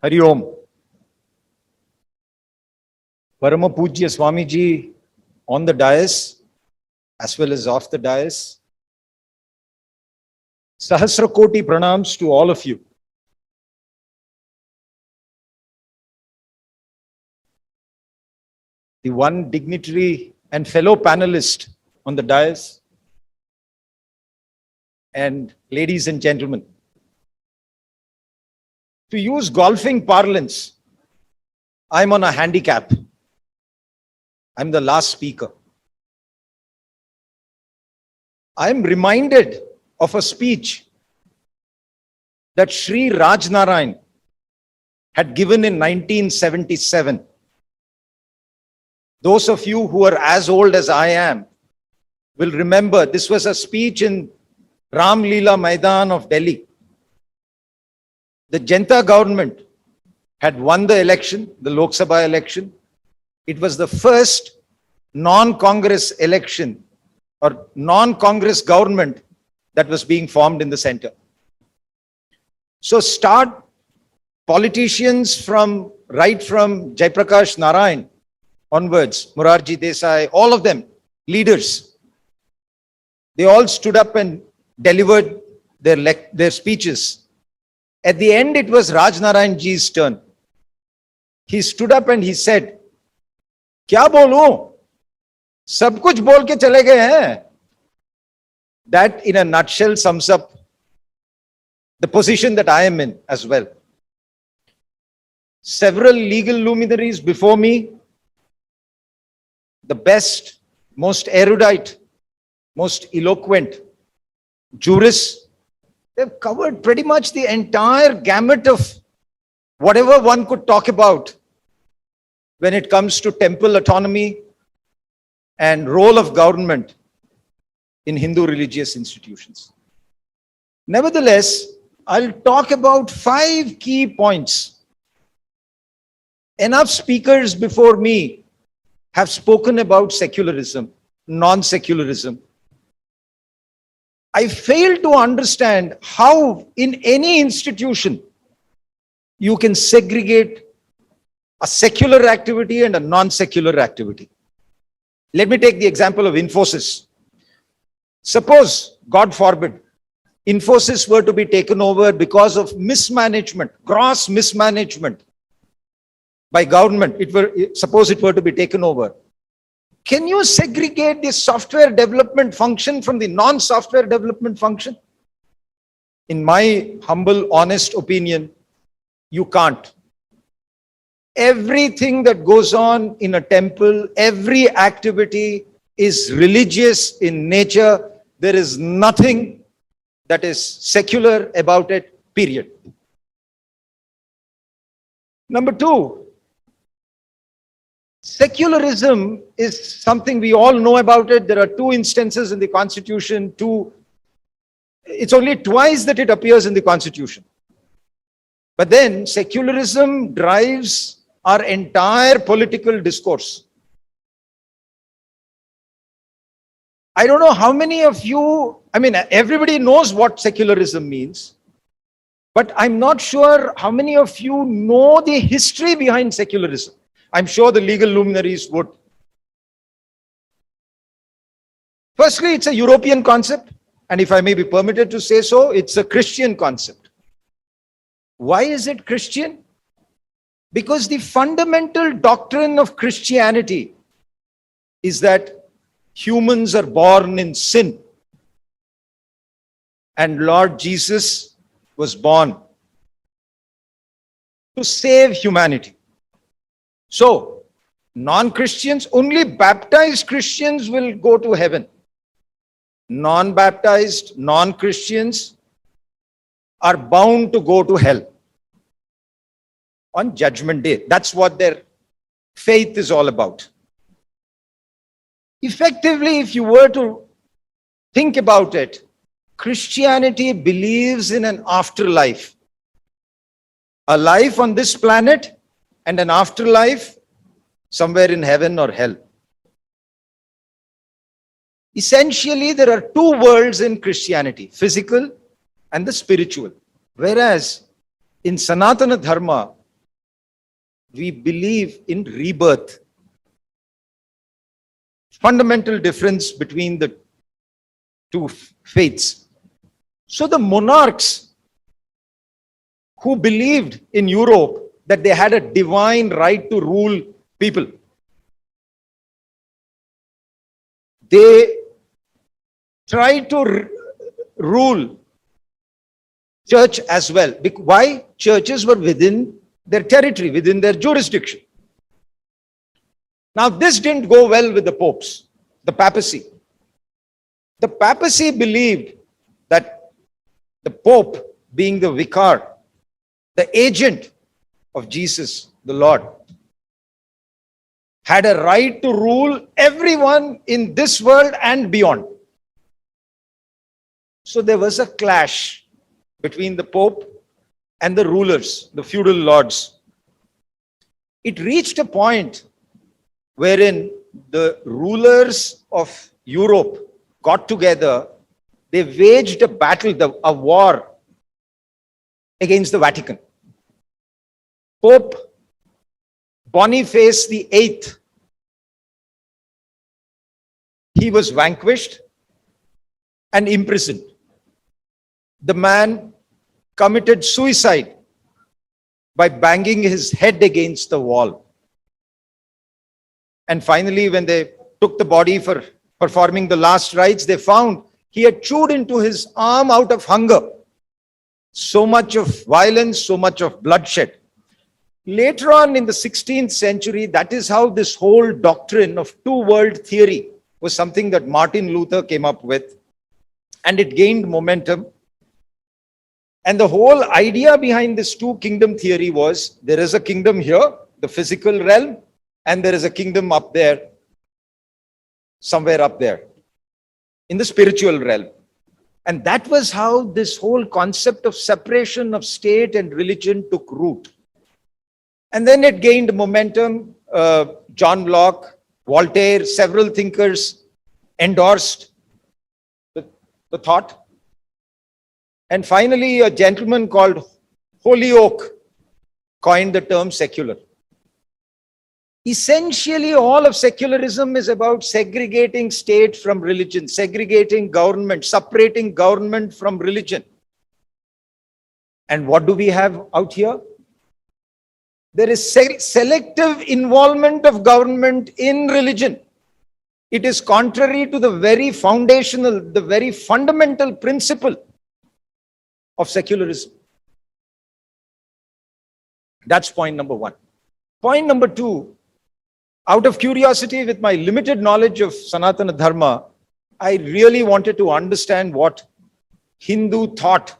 Hari Om. Parama Pujya Swamiji on the dais as well as off the dais. Sahasra Koti pranams to all of you. The one dignitary and fellow panelist on the dais, and ladies and gentlemen. To use golfing parlance, I'm on a handicap. I'm the last speaker. I'm reminded of a speech that Sri Rajnarayan had given in 1977. Those of you who are as old as I am will remember this was a speech in Ram Leela Maidan of Delhi. The Janta government had won the election, the Lok Sabha election. It was the first non-Congress election or non-Congress government that was being formed in the center. So start politicians right from Jaiprakash Narayan onwards, Morarji Desai, all of them, leaders. They all stood up and delivered their speeches. At the end, it was Rajnarayan ji's turn. He stood up and he said, "Kya bolu? Sab kuch bol ke chale gaye hain." That in a nutshell sums up the position that I am in as well. Several legal luminaries before me, the best, most erudite, most eloquent jurists, they've covered pretty much the entire gamut of whatever one could talk about when it comes to temple autonomy and role of government in Hindu religious institutions. Nevertheless, I'll talk about 5 key points. Enough speakers before me have spoken about secularism, non-secularism. I fail to understand how in any institution you can segregate a secular activity and a non-secular activity. Let me take the example of Infosys. Suppose, God forbid, Infosys were to be taken over because of mismanagement, gross mismanagement by government. Suppose it were to be taken over. Can you segregate the software development function from the non-software development function? In my humble, honest opinion, you can't. Everything that goes on in a temple, every activity is religious in nature. There is nothing that is secular about it, period. Number 2, secularism is something we all know about it. There are 2 instances in the Constitution. It's only twice that it appears in the Constitution. But then secularism drives our entire political discourse. I don't know how many of you, everybody knows what secularism means, but I'm not sure how many of you know the history behind secularism. I'm sure the legal luminaries would. Firstly, it's a European concept, and if I may be permitted to say so, it's a Christian concept. Why is it Christian? Because the fundamental doctrine of Christianity is that humans are born in sin, and Lord Jesus was born to save humanity. So, non-Christians, only baptized Christians will go to heaven. Non-baptized, non-Christians are bound to go to hell on Judgment Day. That's what their faith is all about. Effectively, if you were to think about it, Christianity believes in an afterlife. A life on this planet and an afterlife somewhere in heaven or hell. Essentially, there are 2 worlds in Christianity, physical and the spiritual. Whereas in Sanatana Dharma, we believe in rebirth. Fundamental difference between the two faiths. So the monarchs who believed in Europe that they had a divine right to rule people, they tried to rule church as well. Why? Churches were within their territory, within their jurisdiction. Now, this didn't go well with the popes, the papacy. The papacy believed that the pope, being the vicar, the agent of Jesus, the Lord, had a right to rule everyone in this world and beyond. So there was a clash between the pope and the rulers, the feudal lords. It reached a point wherein the rulers of Europe got together, they waged a battle, a war against the Vatican. Pope Boniface VIII, he was vanquished and imprisoned. The man committed suicide by banging his head against the wall. And finally, when they took the body for performing the last rites, they found he had chewed into his arm out of hunger. So much of violence, so much of bloodshed. Later on in the 16th century, that is how this whole doctrine of two-world theory was something that Martin Luther came up with, and it gained momentum. And the whole idea behind this two-kingdom theory was there is a kingdom here, the physical realm, and there is a kingdom up there, somewhere up there, in the spiritual realm. And that was how this whole concept of separation of state and religion took root. And then it gained momentum. John Locke, Voltaire, several thinkers endorsed the thought. And finally, a gentleman called Holyoake coined the term secular. Essentially, all of secularism is about segregating state from religion, segregating government, separating government from religion. And what do we have out here? There is selective involvement of government in religion. It is contrary to the very foundational, the very fundamental principle of secularism. That's point number one. Point number two, out of curiosity, with my limited knowledge of Sanatana Dharma, I really wanted to understand what Hindu thought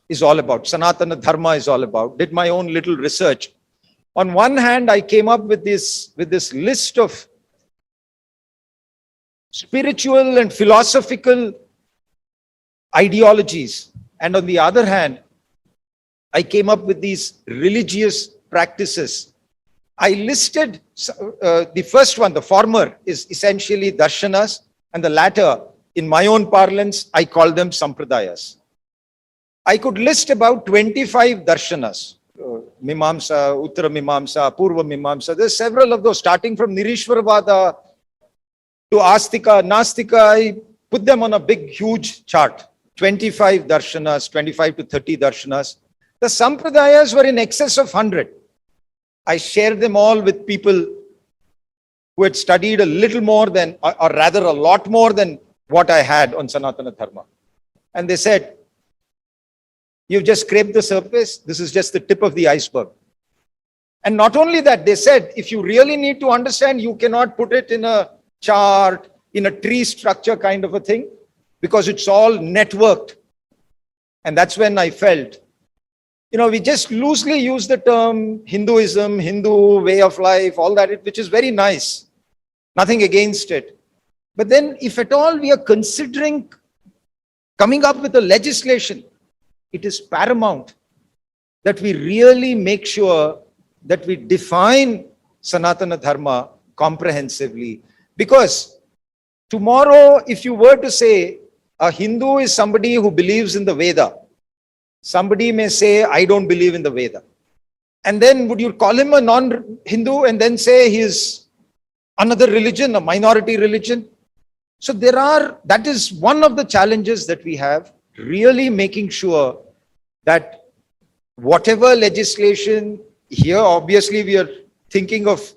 is all about, Sanatana Dharma is all about. Did my own little research. On one hand, I came up with this list of spiritual and philosophical ideologies. And on the other hand, I came up with these religious practices. I listed the first one, the former, is essentially darshanas, and the latter, in my own parlance, I call them sampradayas. I could list about 25 darshanas, Mimamsa, Uttara Mimamsa, Purva Mimamsa. There's several of those, starting from Nirishwaravada to Astika, Nastika. I put them on a big, huge chart. 25 darshanas, 25 to 30 darshanas. The sampradayas were in excess of 100. I shared them all with people who had studied a little more than, or rather a lot more than what I had on Sanatana Dharma. And they said, you've just scraped the surface. This is just the tip of the iceberg. And not only that, they said, if you really need to understand, you cannot put it in a chart, in a tree structure kind of a thing, because it's all networked. And that's when I felt, we just loosely use the term Hinduism, Hindu way of life, all that, which is very nice. Nothing against it. But then if at all we are considering coming up with a legislation, it is paramount that we really make sure that we define Sanatana Dharma comprehensively. Because tomorrow, if you were to say a Hindu is somebody who believes in the Veda, somebody may say, I don't believe in the Veda. And then would you call him a non-Hindu and then say he is another religion, a minority religion? So that is one of the challenges that we have, really making sure that whatever legislation here, obviously we are thinking of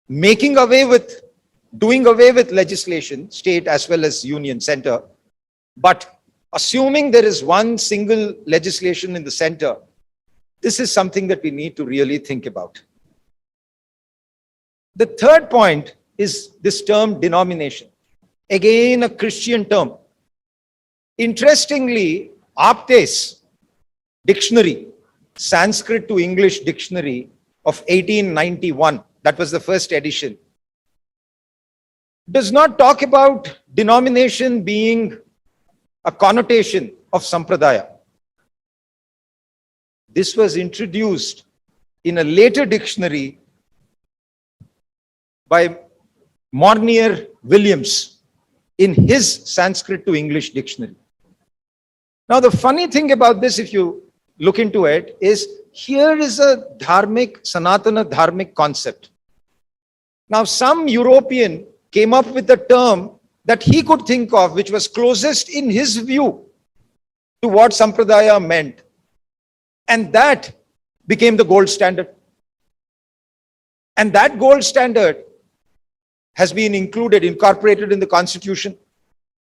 doing away with legislation, state as well as union center. But assuming there is one single legislation in the center, this is something that we need to really think about. The third point is this term denomination. Again, a Christian term. Interestingly, Apte's dictionary, Sanskrit to English dictionary of 1891, that was the first edition, does not talk about denomination being a connotation of sampradaya. This was introduced in a later dictionary by Mornier Williams in his Sanskrit to English dictionary. Now, the funny thing about this, if you look into it, is here is a Sanatana dharmic concept. Now, some European came up with a term that he could think of, which was closest in his view to what sampradaya meant. And that became the gold standard. And that gold standard has been incorporated in the constitution.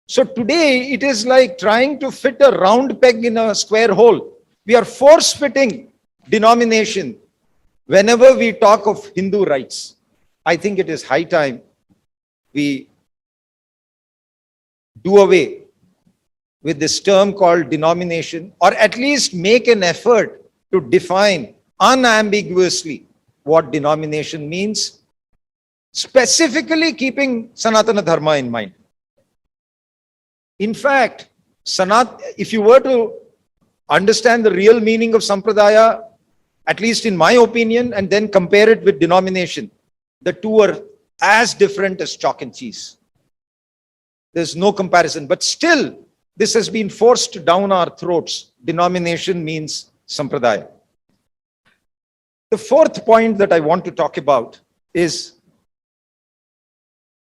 So today it is like trying to fit a round peg in a square hole. We are force-fitting denomination whenever we talk of Hindu rights. I think it is high time we do away with this term called denomination, or at least make an effort to define unambiguously what denomination means, specifically keeping Sanatana Dharma in mind. In fact, if you were to understand the real meaning of Sampradaya, at least in my opinion, and then compare it with denomination, the two are as different as chalk and cheese. There's no comparison, but still, this has been forced down our throats. Denomination means Sampradaya. The fourth point that I want to talk about is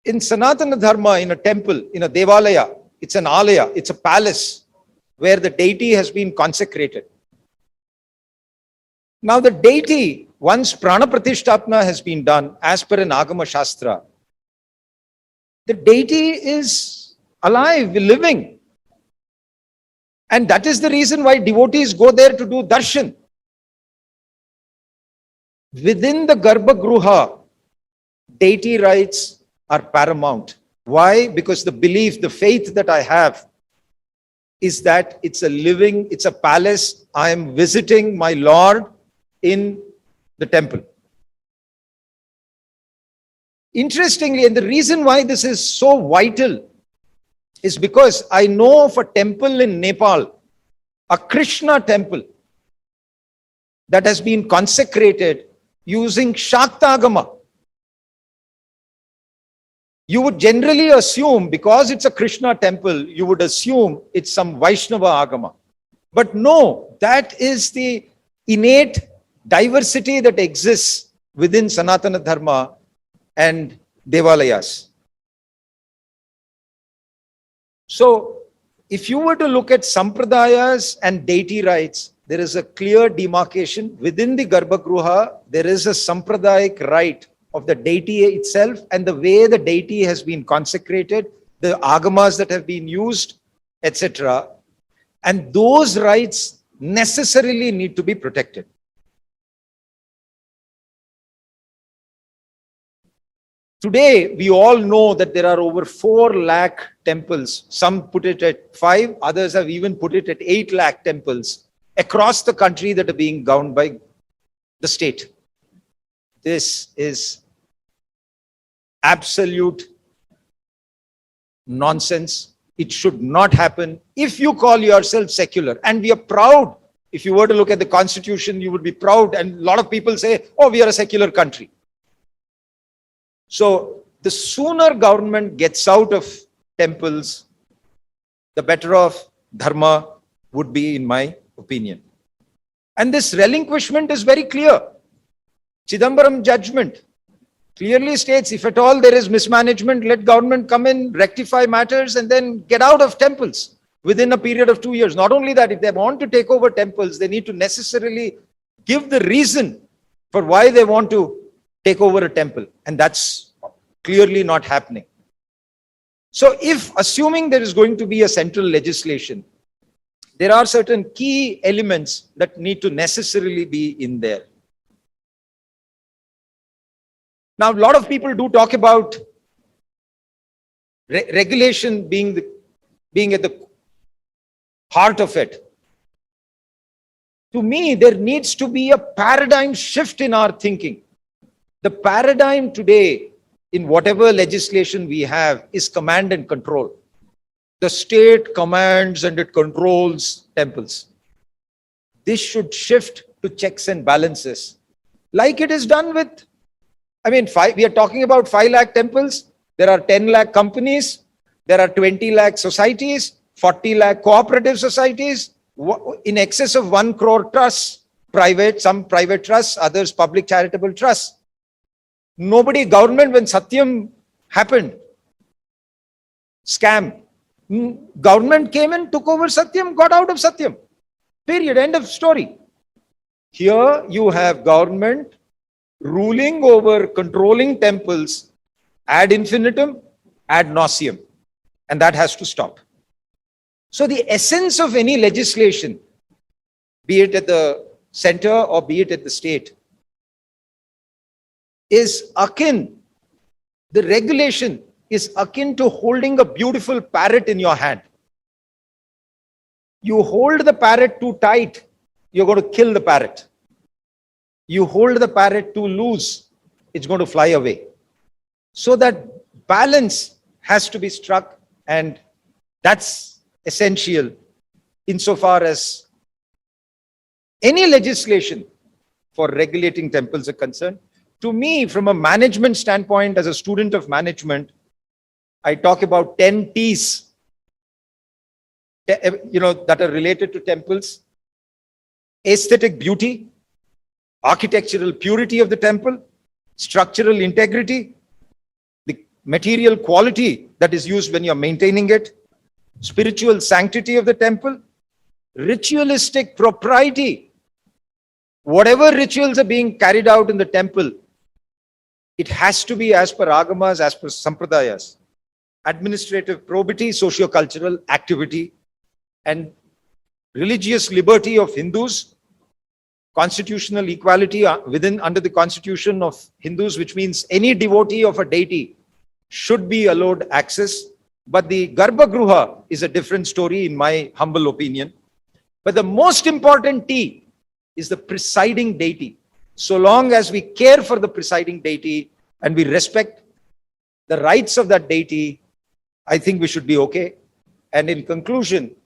in Sanatana Dharma, in a temple, in a Devalaya, it's an alaya, it's a palace where the deity has been consecrated. Now the deity, once Prana Pratishtapana has been done as per an Agama Shastra, the deity is alive, living. And that is the reason why devotees go there to do darshan. Within the Garbhagruha, deity rights are paramount. Why? Because the belief, the faith that I have is that it's a palace. I am visiting my Lord in the temple. Interestingly, and the reason why this is so vital is because I know of a temple in Nepal, a Krishna temple, that has been consecrated using Shaktagama. You would generally assume, because it's a Krishna temple, you would assume it's some Vaishnava Agama. But no, that is the innate diversity that exists within Sanatana Dharma and Devalayas. So, if you were to look at Sampradayas and deity rights, there is a clear demarcation. Within the Garbhagruha, there is a Sampradayic right of the deity itself and the way the deity has been consecrated, the agamas that have been used, etc. And those rights necessarily need to be protected. Today, we all know that there are over 4 lakh temples. Some put it at 5, others have even put it at 8 lakh temples across the country that are being governed by the state. This is absolute nonsense. It should not happen if you call yourself secular. And we are proud. If you were to look at the constitution, you would be proud. And a lot of people say, oh, we are a secular country. So the sooner government gets out of temples, the better off Dharma would be, in my opinion. And this relinquishment is very clear. Chidambaram judgment clearly states, if at all there is mismanagement, let government come in, rectify matters, and then get out of temples within a period of 2 years. Not only that, if they want to take over temples, they need to necessarily give the reason for why they want to take over a temple. And that's clearly not happening. So if, assuming there is going to be a central legislation, there are certain key elements that need to necessarily be in there. Now, a lot of people do talk about regulation being at the heart of it. To me, there needs to be a paradigm shift in our thinking. The paradigm today in whatever legislation we have is command and control. The state commands and it controls temples. This should shift to checks and balances, like it is done with, we are talking about 5 lakh temples. There are 10 lakh companies. There are 20 lakh societies, 40 lakh cooperative societies, in excess of 1 crore trusts, some private trusts, others public charitable trusts. Government, when Satyam happened, scam, government came in, took over Satyam, got out of Satyam. Period. End of story. Here you have government ruling over controlling temples ad infinitum, ad nauseam. And that has to stop. So the essence of any legislation, be it at the center or be it at the state, is akin, the regulation is akin to holding a beautiful parrot in your hand. You hold the parrot too tight, you're going to kill the parrot. You hold the parrot too loose, it's going to fly away. So that balance has to be struck, and that's essential insofar as any legislation for regulating temples are concerned. To me, from a management standpoint, as a student of management, I talk about 10 T's, that are related to temples: aesthetic beauty, architectural purity of the temple, structural integrity, the material quality that is used when you're maintaining it, spiritual sanctity of the temple, ritualistic propriety. Whatever rituals are being carried out in the temple, it has to be as per agamas, as per sampradayas. Administrative probity, socio-cultural activity, and religious liberty of Hindus, constitutional equality under the constitution of Hindus, which means any devotee of a deity should be allowed access. But the Garbhagruha is a different story, in my humble opinion. But the most important T is the presiding deity. So long as we care for the presiding deity and we respect the rights of that deity, I think we should be okay. And in conclusion,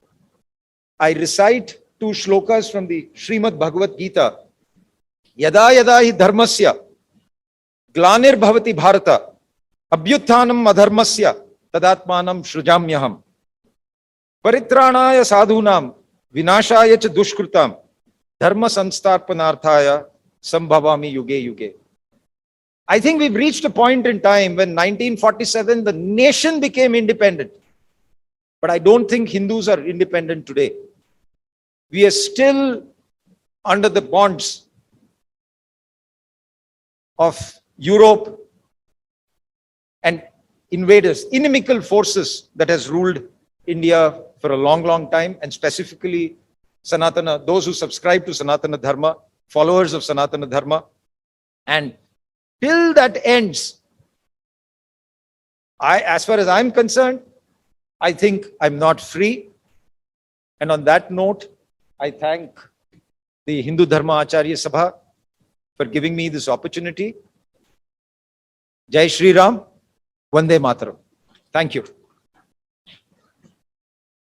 I recite 2 shlokas from the Srimad Bhagavad Gita. Yada yada hi dharmasya glanir bhavati bharata abhyutthanam adharmasya tadatmanam shrujamyaham paritranaya sadhunam vinashaya cha dushkrutam dharma sanstarpanarthaya sambhavami yuge yuge. I think we've reached a point in time when 1947 the nation became independent. But I don't think Hindus are independent today. We are still under the bonds of Europe and invaders, inimical forces that has ruled India for a long, long time, and specifically Sanatana, those who subscribe to Sanatana Dharma, followers of Sanatana Dharma. And till that ends, as far as I'm concerned, I think I'm not free. And on that note, I thank the Hindu Dharma Acharya Sabha for giving me this opportunity. Jai Shri Ram, Vande Mataram. Thank you.